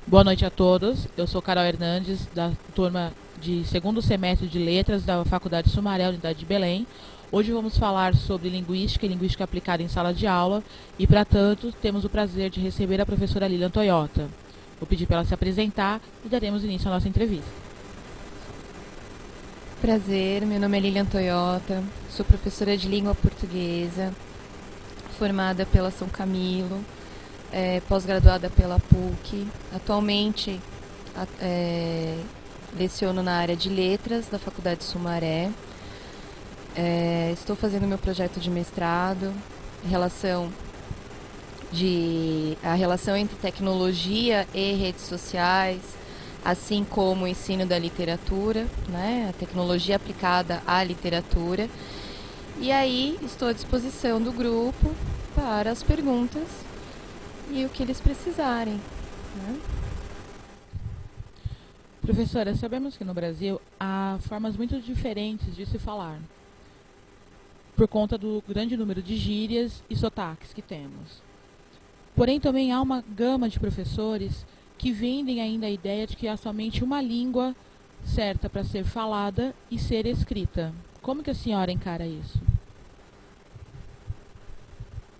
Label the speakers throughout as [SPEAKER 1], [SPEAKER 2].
[SPEAKER 1] Boa noite a todos. Eu sou Carol Hernandes, da turma de segundo semestre de Letras da Faculdade Sumaré, Unidade de Belém. Hoje vamos falar sobre linguística e linguística aplicada em sala de aula e, para tanto, temos o prazer de receber a professora Lilian Toyota. Vou pedir para ela se apresentar e daremos início à nossa entrevista.
[SPEAKER 2] Prazer, meu nome é Lilian Toyota, sou professora de língua portuguesa, formada pela São Camilo, pós-graduada pela PUC. Atualmente leciono na área de letras da Faculdade Sumaré. Estou fazendo meu projeto de mestrado, a relação entre tecnologia e redes sociais, assim como o ensino da literatura, né, a tecnologia aplicada à literatura. E aí estou à disposição do grupo para as perguntas e o que eles precisarem, né?
[SPEAKER 1] Professora, sabemos que no Brasil há formas muito diferentes de se falar, por conta do grande número de gírias e sotaques que temos. Porém, também há uma gama de professores que vendem ainda a ideia de que há somente uma língua certa para ser falada e ser escrita. Como que a senhora encara isso?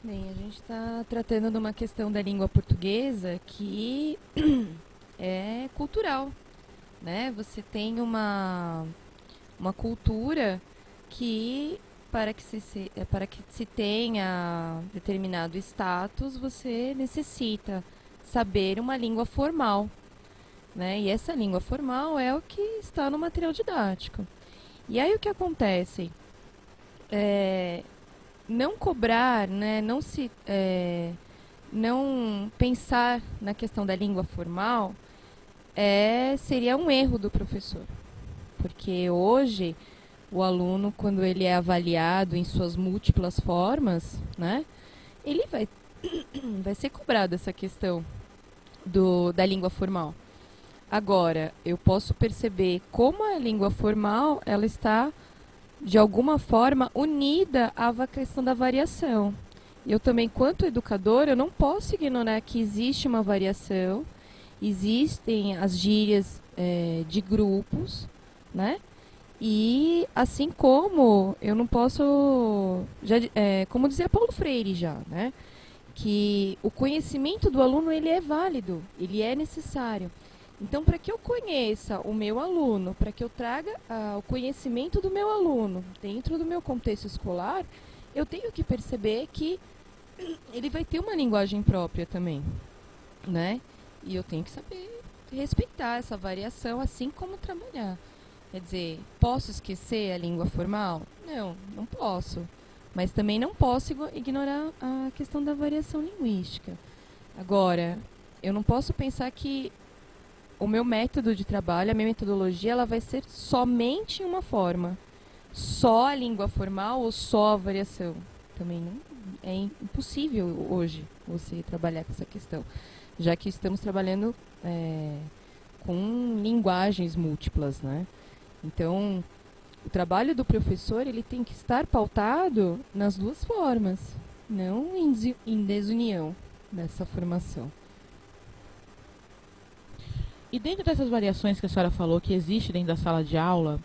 [SPEAKER 2] Bem, a gente está tratando de uma questão da língua portuguesa que é cultural, né? Você tem uma cultura que para que se tenha determinado status, você necessita saber uma língua formal, né? E essa língua formal é o que está no material didático. E aí o que acontece? Não cobrar, né? Não pensar na questão da língua formal seria um erro do professor, porque hoje o aluno, quando ele é avaliado em suas múltiplas formas, né, ele vai ser cobrado essa questão da língua formal. Agora, eu posso perceber como a língua formal ela está, de alguma forma, unida à questão da variação. Eu também, quanto educador, eu não posso ignorar que existe uma variação, existem as gírias de grupos, né? E assim como eu não posso, como dizia Paulo Freire já, né? Que o conhecimento do aluno ele é válido, ele é necessário. Então, para que eu conheça o meu aluno, para que eu traga o conhecimento do meu aluno dentro do meu contexto escolar, eu tenho que perceber que ele vai ter uma linguagem própria também, né? E eu tenho que saber respeitar essa variação, assim como trabalhar. Quer dizer, posso esquecer a língua formal? Não, não posso. Mas também não posso ignorar a questão da variação linguística. Agora, eu não posso pensar que o meu método de trabalho, a minha metodologia, ela vai ser somente uma forma. Só a língua formal ou só a variação. Também não, é impossível hoje você trabalhar com essa questão, já que estamos trabalhando com linguagens múltiplas, né? Então, o trabalho do professor ele tem que estar pautado nas duas formas, não em desunião nessa formação.
[SPEAKER 1] E dentro dessas variações que a senhora falou que existe dentro da sala de aula,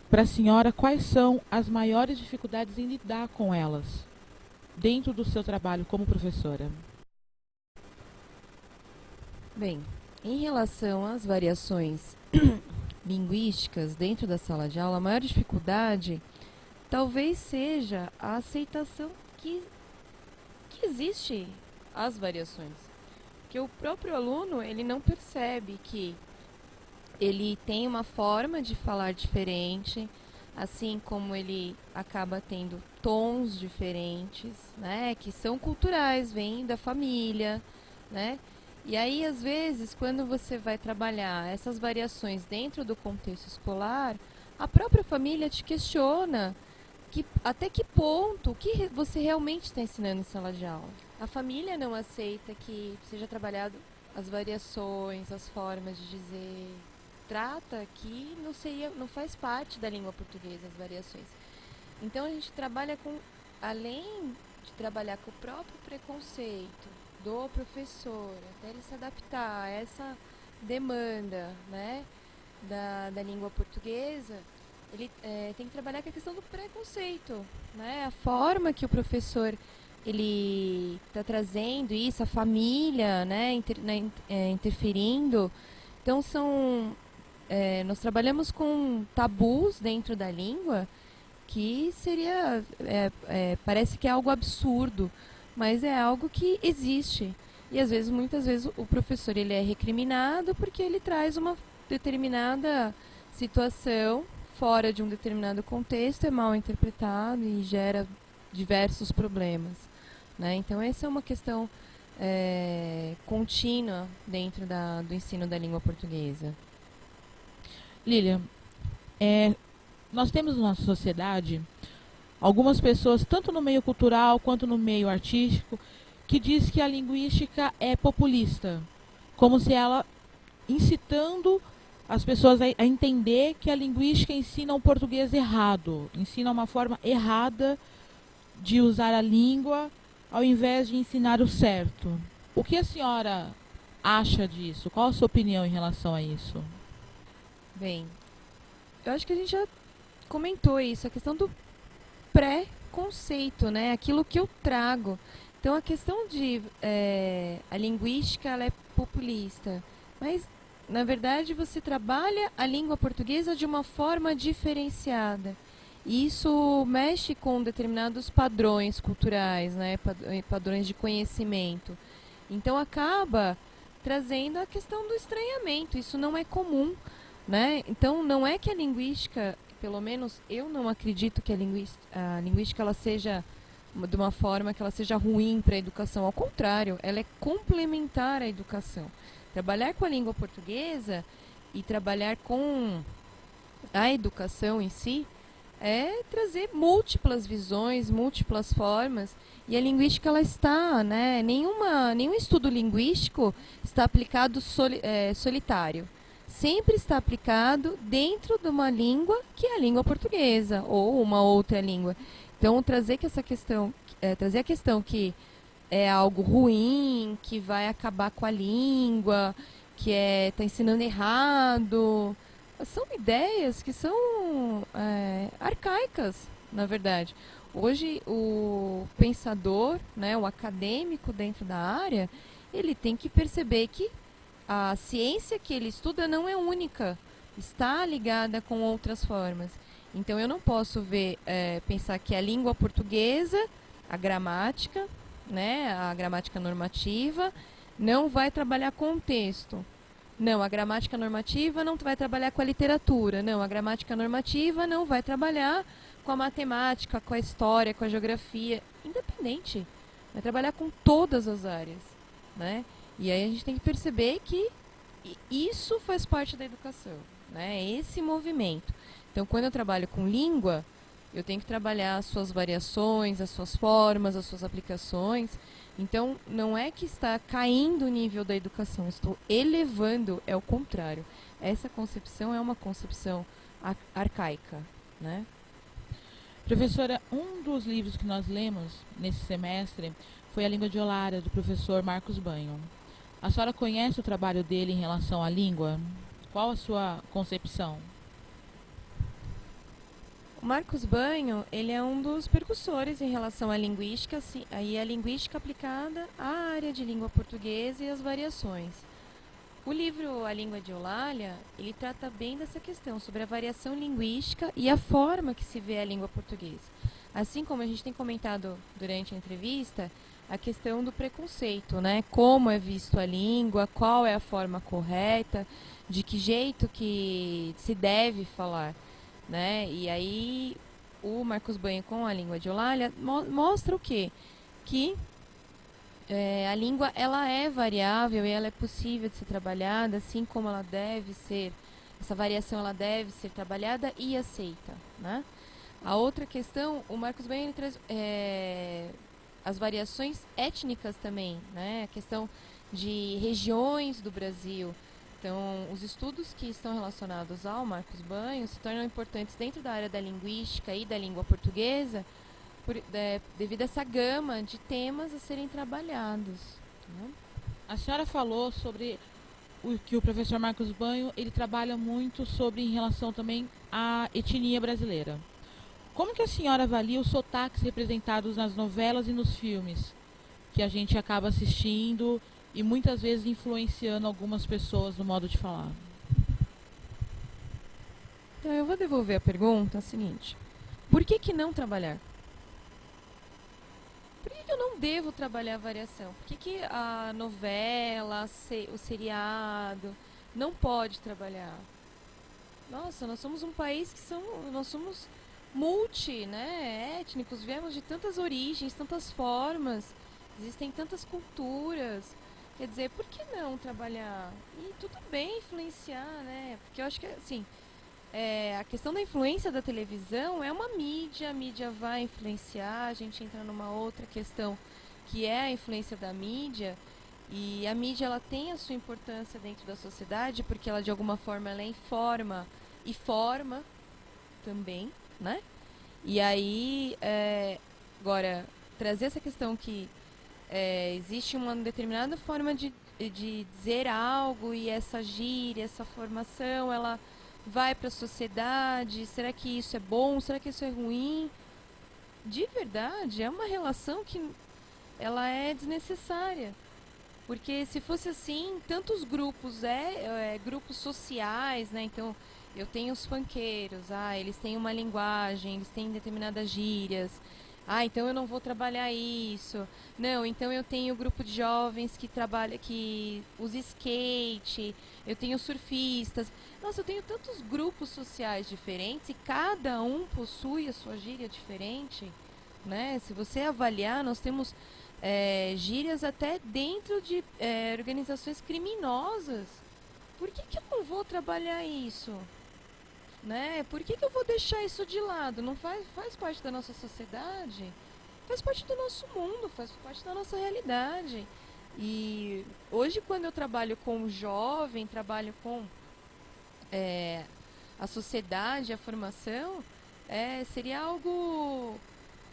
[SPEAKER 1] para a senhora, quais são as maiores dificuldades em lidar com elas, dentro do seu trabalho como professora?
[SPEAKER 2] Bem, em relação às variações linguísticas dentro da sala de aula, a maior dificuldade talvez seja a aceitação que existe as variações. Porque o próprio aluno, ele não percebe que ele tem uma forma de falar diferente, assim como ele acaba tendo tons diferentes, né, que são culturais, vêm da família, né? E aí, às vezes, quando você vai trabalhar essas variações dentro do contexto escolar, a própria família te questiona até que ponto, o que você realmente está ensinando em sala de aula. A família não aceita que seja trabalhado as variações, as formas de dizer. Trata que não faz parte da língua portuguesa as variações. Então a gente trabalha além de trabalhar com o próprio preconceito, do professor, até ele se adaptar a essa demanda, né, da língua portuguesa, ele tem que trabalhar com a questão do preconceito, né, a forma que o professor ele está trazendo isso, a família, né, interferindo. Então nós trabalhamos com tabus dentro da língua que seria, parece que é algo absurdo, mas é algo que existe. E às vezes, muitas vezes, o professor ele é recriminado porque ele traz uma determinada situação fora de um determinado contexto, é mal interpretado e gera diversos problemas, né? Então essa é uma questão contínua dentro do ensino da língua portuguesa.
[SPEAKER 1] Lília, nós temos na nossa sociedade algumas pessoas, tanto no meio cultural quanto no meio artístico, que diz que a linguística é populista, como se ela incitando as pessoas a entender que a linguística ensina o português errado, ensina uma forma errada de usar a língua ao invés de ensinar o certo. O que a senhora acha disso? Qual a sua opinião em relação a isso?
[SPEAKER 2] Bem, eu acho que a gente já comentou isso, a questão do pré-conceito, né? Aquilo que eu trago. Então, a questão de a linguística ela é populista, mas, na verdade, você trabalha a língua portuguesa de uma forma diferenciada. E isso mexe com determinados padrões culturais, né? Padrões de conhecimento. Então, acaba trazendo a questão do estranhamento. Isso não é comum, né? Então, não é que a linguística, pelo menos eu não acredito que a linguística ela seja de uma forma que ela seja ruim para a educação. Ao contrário, ela é complementar à educação. Trabalhar com a língua portuguesa e trabalhar com a educação em si é trazer múltiplas visões, múltiplas formas. E a linguística ela está, né? Nenhum estudo linguístico está aplicado solitário. Sempre está aplicado dentro de uma língua que é a língua portuguesa ou uma outra língua. Então, trazer a questão que é algo ruim, que vai acabar com a língua, que está ensinando errado, são ideias que são arcaicas, na verdade. Hoje, o pensador, né, o acadêmico dentro da área, ele tem que perceber que a ciência que ele estuda não é única, está ligada com outras formas. Então, eu não posso pensar que a língua portuguesa, a gramática, né, a gramática normativa, não vai trabalhar com o texto. Não, a gramática normativa não vai trabalhar com a literatura. Não, a gramática normativa não vai trabalhar com a matemática, com a história, com a geografia. Independente. Vai trabalhar com todas as áreas, né? E aí a gente tem que perceber que isso faz parte da educação, né? Esse movimento. Então, quando eu trabalho com língua, eu tenho que trabalhar as suas variações, as suas formas, as suas aplicações. Então, não é que está caindo o nível da educação, estou elevando, é o contrário. Essa concepção é uma concepção arcaica, né?
[SPEAKER 1] Professora, um dos livros que nós lemos nesse semestre foi A Língua de Olária, do professor Marcos Banho. A senhora conhece o trabalho dele em relação à língua? Qual a sua concepção?
[SPEAKER 2] O Marcos Banho, ele é um dos precursores em relação à linguística, aí a linguística aplicada à área de língua portuguesa e as variações. O livro A Língua de Eulalia, ele trata bem dessa questão, sobre a variação linguística e a forma que se vê a língua portuguesa. Assim como a gente tem comentado durante a entrevista, a questão do preconceito, né? Como é visto a língua, qual é a forma correta, de que jeito que se deve falar, né? E aí o Marcos Banho com A Língua de Eulalia mostra o quê? Que a língua ela é variável e ela é possível de ser trabalhada, assim como ela deve ser, essa variação ela deve ser trabalhada e aceita, né? A outra questão, o Marcos Banho ele traz as variações étnicas também, né? A questão de regiões do Brasil. Então, os estudos que estão relacionados ao Marcos Banho se tornam importantes dentro da área da linguística e da língua portuguesa devido a essa gama de temas a serem trabalhados. né?
[SPEAKER 1] A senhora falou sobre que o professor Marcos Banho, ele trabalha muito sobre em relação também à etnia brasileira. Como que a senhora avalia os sotaques representados nas novelas e nos filmes que a gente acaba assistindo e muitas vezes influenciando algumas pessoas no modo de falar?
[SPEAKER 2] Então eu vou devolver a pergunta seguinte: por que não trabalhar? Por que eu não devo trabalhar a variação? Por que a novela, o seriado não pode trabalhar? Nossa, nós somos um país nós somos multi, né, étnicos, viemos de tantas origens, tantas formas, existem tantas culturas. Quer dizer, por que não trabalhar? E tudo bem influenciar, né? Porque eu acho que, assim, a questão da influência da televisão é uma mídia, a mídia vai influenciar, a gente entra numa outra questão que é a influência da mídia, e a mídia ela tem a sua importância dentro da sociedade, porque ela de alguma forma ela informa e forma também, né? E aí, agora, trazer essa questão que existe uma determinada forma de dizer algo, e essa gíria, essa formação, ela vai para a sociedade, será que isso é bom, será que isso é ruim? De verdade, é uma relação que ela é desnecessária. Porque se fosse assim, tantos grupos, grupos sociais, né? Então, eu tenho os funkeiros, eles têm uma linguagem, eles têm determinadas gírias. Então eu não vou trabalhar isso. Não, então eu tenho um grupo de jovens que usa skate, eu tenho surfistas. Nossa, eu tenho tantos grupos sociais diferentes e cada um possui a sua gíria diferente, né? Se você avaliar, nós temos gírias até dentro de organizações criminosas. Por que eu não vou trabalhar isso? Né? Por que eu vou deixar isso de lado? Não faz parte da nossa sociedade? Faz parte do nosso mundo, faz parte da nossa realidade. E hoje, quando eu trabalho com jovem, trabalho com a sociedade, a formação, seria algo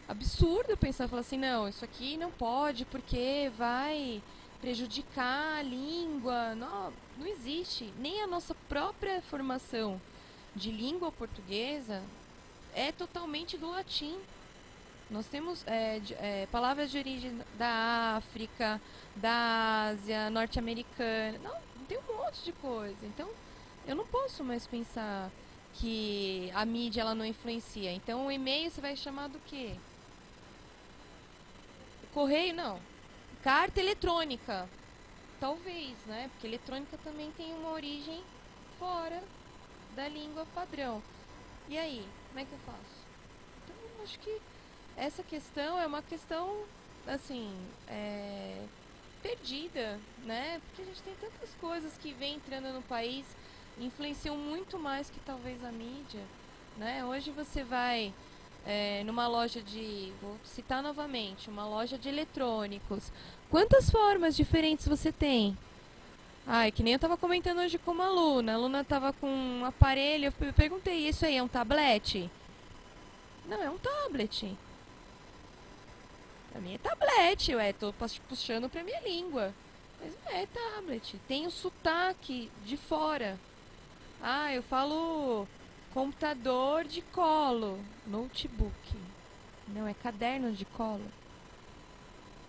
[SPEAKER 2] absurdo pensar, falar assim, não, isso aqui não pode porque vai prejudicar a língua. Não existe. Nem a nossa própria formação de língua portuguesa é totalmente do latim. Nós temos palavras de origem da África, da Ásia, norte-americana. Não, tem um monte de coisa. Então, eu não posso mais pensar que a mídia ela não influencia. Então, o e-mail você vai chamar do quê? Correio, não. Carta eletrônica. Talvez, né? Porque eletrônica também tem uma origem fora da língua padrão. E aí, como é que eu faço? Então, eu acho que essa questão é uma questão, assim, perdida, né? Porque a gente tem tantas coisas que vem entrando no país, influenciam muito mais que talvez a mídia, né? Hoje você vai numa loja vou citar novamente, uma loja de eletrônicos. Quantas formas diferentes você tem? Que nem eu estava comentando hoje com uma aluna. A aluna estava com um aparelho, eu perguntei, isso aí é um tablete? Não, é um tablet. Pra mim é tablete, tô puxando pra minha língua. Mas não é tablet. Tem o sotaque de fora. Eu falo computador de colo, notebook. Não, é caderno de colo.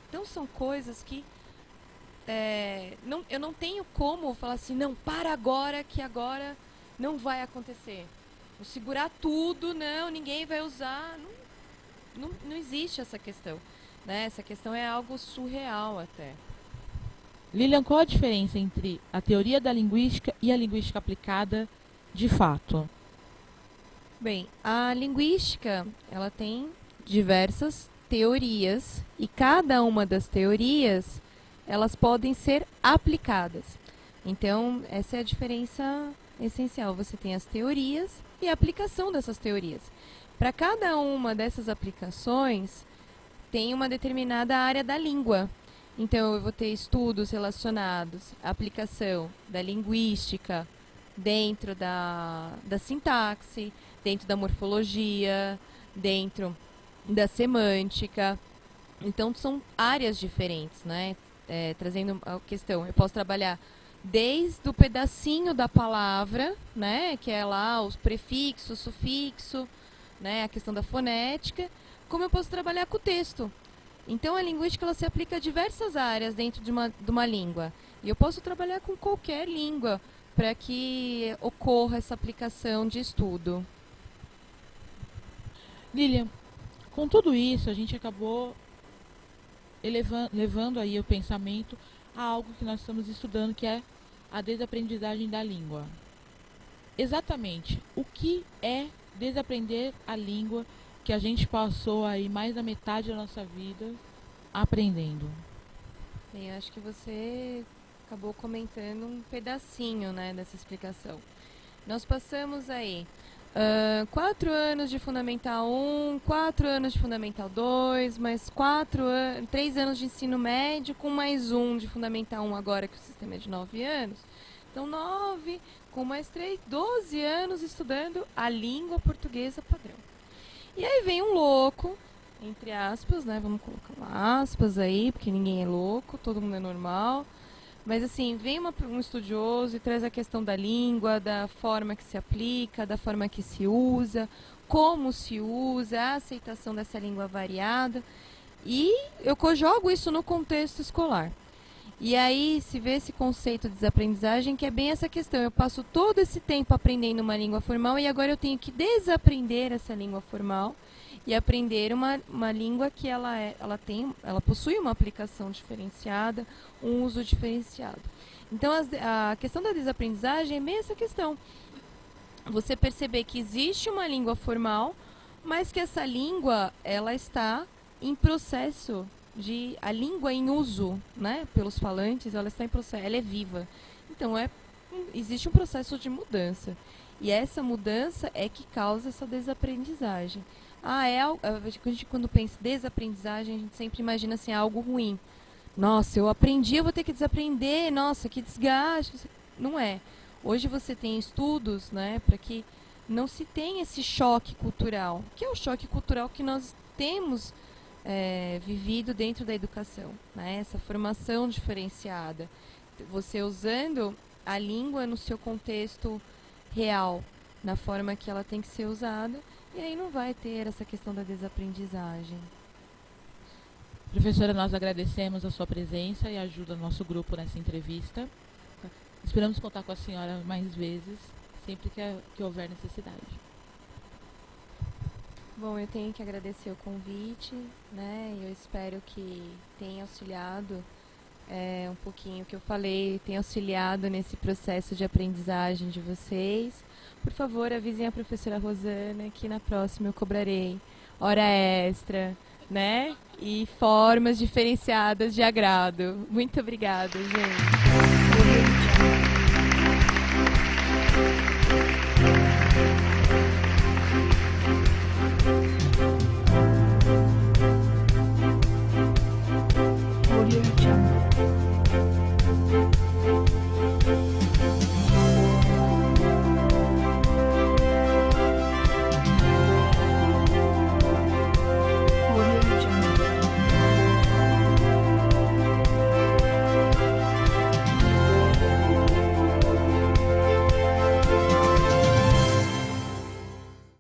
[SPEAKER 2] Então são coisas que eu não tenho como falar assim, não, para agora, que agora não vai acontecer. Vou segurar tudo, não, ninguém vai usar. Não existe essa questão, né? Essa questão é algo surreal até.
[SPEAKER 1] Lilian, qual a diferença entre a teoria da linguística e a linguística aplicada de fato?
[SPEAKER 2] Bem, a linguística, ela tem diversas teorias e cada uma das teorias, elas podem ser aplicadas. Então, essa é a diferença essencial. Você tem as teorias e a aplicação dessas teorias. Para cada uma dessas aplicações, tem uma determinada área da língua. Então, eu vou ter estudos relacionados à aplicação da linguística dentro da sintaxe, dentro da morfologia, dentro da semântica. Então, são áreas diferentes, né? trazendo a questão, eu posso trabalhar desde o pedacinho da palavra, né, que é lá os prefixos, sufixo, né, a questão da fonética, como eu posso trabalhar com o texto. Então, a linguística ela se aplica a diversas áreas dentro de uma língua. E eu posso trabalhar com qualquer língua para que ocorra essa aplicação de estudo.
[SPEAKER 1] Lilian, com tudo isso, a gente acabou levando aí o pensamento a algo que nós estamos estudando, que é a desaprendizagem da língua. Exatamente, o que é desaprender a língua que a gente passou aí mais da metade da nossa vida aprendendo?
[SPEAKER 2] Bem, eu acho que você acabou comentando um pedacinho, né, dessa explicação. Nós passamos aí 4 anos de Fundamental 1, 4 anos de Fundamental 2, mais 3 anos de ensino médio, com mais 1 de Fundamental 1 agora, que o sistema é de 9 anos. Então, 9, com mais 3, 12 anos estudando a língua portuguesa padrão. E aí vem um louco, entre aspas, né? Vamos colocar uma aspas aí, porque ninguém é louco, todo mundo é normal. Mas assim, vem um estudioso e traz a questão da língua, da forma que se aplica, da forma que se usa, como se usa, a aceitação dessa língua variada. E eu jogo isso no contexto escolar. E aí se vê esse conceito de desaprendizagem, que é bem essa questão. Eu passo todo esse tempo aprendendo uma língua formal e agora eu tenho que desaprender essa língua formal e aprender uma língua que ela possui uma aplicação diferenciada, um uso diferenciado. Então, a questão da desaprendizagem é bem essa questão. Você perceber que existe uma língua formal, mas que essa língua ela está em processo a língua em uso, né, pelos falantes, ela está em processo, ela é viva. Então, existe um processo de mudança. E essa mudança é que causa essa desaprendizagem. A gente, quando pensa em desaprendizagem, a gente sempre imagina assim, algo ruim. Nossa, eu aprendi, eu vou ter que desaprender, nossa, que desgaste. Não é. Hoje você tem estudos, né, para que não se tenha esse choque cultural, que é o choque cultural que nós temos vivido dentro da educação, né? Essa formação diferenciada. Você usando a língua no seu contexto real, na forma que ela tem que ser usada, e aí não vai ter essa questão da desaprendizagem.
[SPEAKER 1] Professora, nós agradecemos a sua presença e a ajuda do nosso grupo nessa entrevista. Esperamos contar com a senhora mais vezes, sempre que houver necessidade.
[SPEAKER 2] Bom, eu tenho que agradecer o convite, né? Eu espero que tenha auxiliado um pouquinho o que eu falei, tenha auxiliado nesse processo de aprendizagem de vocês. Por favor, avisem a professora Rosana que na próxima eu cobrarei hora extra, né? E formas diferenciadas de agrado. Muito obrigada, gente.